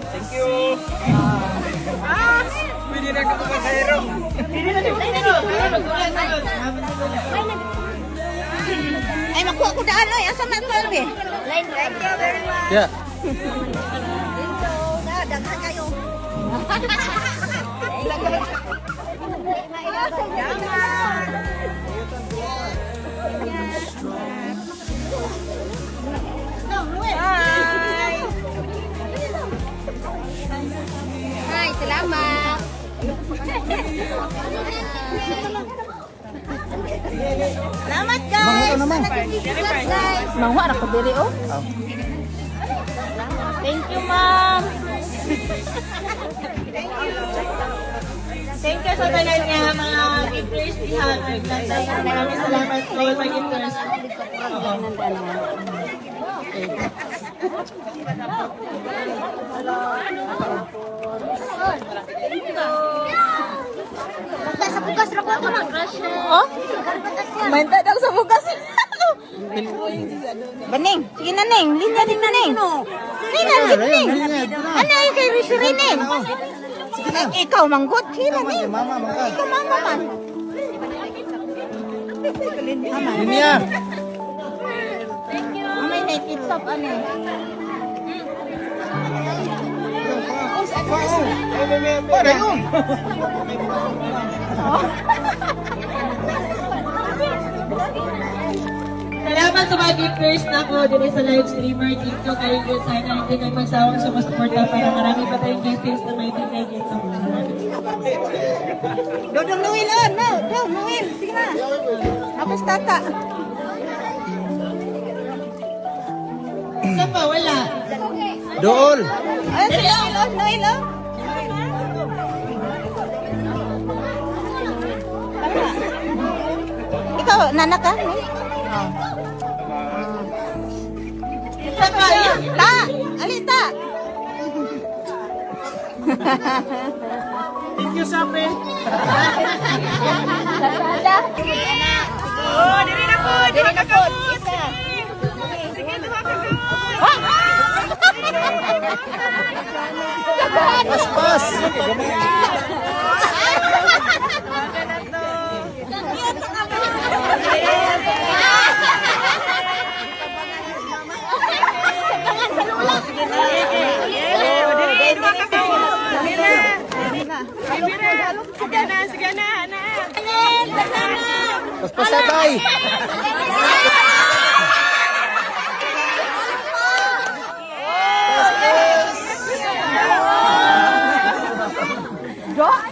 Thank you. Pwede na ka pasahero. Ay, makuha ko daan ay. Asa man ba be? Line. Thank you very much. Yeah. Daghan kayo. Hi, salamat. Salamat guys. Manghwa na ko diri oh. Thank you, ma'am. Thank you sa tanan niya mga gifters niya. Maraming salamat po sa gifters. Sa bukas ra ko ako ng crush. Oh? Manta daw sa bukas. Baning, sige na Ning, linya din na Ning. Linya din Ning. Ano yung kay Rishiri Ning? Ikaw manggut, sila Ning. Mama, mangkat. Ikaw mama man. Linya. May naked top ano. Para yun. Salamat sa mga gifters na ako din sa live streamer dito kayo yun. Sana hindi kayo magsawang sumusuporta para marami pa tayong gifters na may tingay dito. Dodong Noel on, no. Dodong Noel, sige na. Tapos tata. Isa pa, wala. Dool. Ay, si Noel on, Noel on. Ikaw, nanak ka? Isa pa, Ta! Alita! Thank you, Sapi. Oh, diri na po! Diri na po! Isa! Sige, duha ka po! Pas. Sige na! Pas pasabay. Do!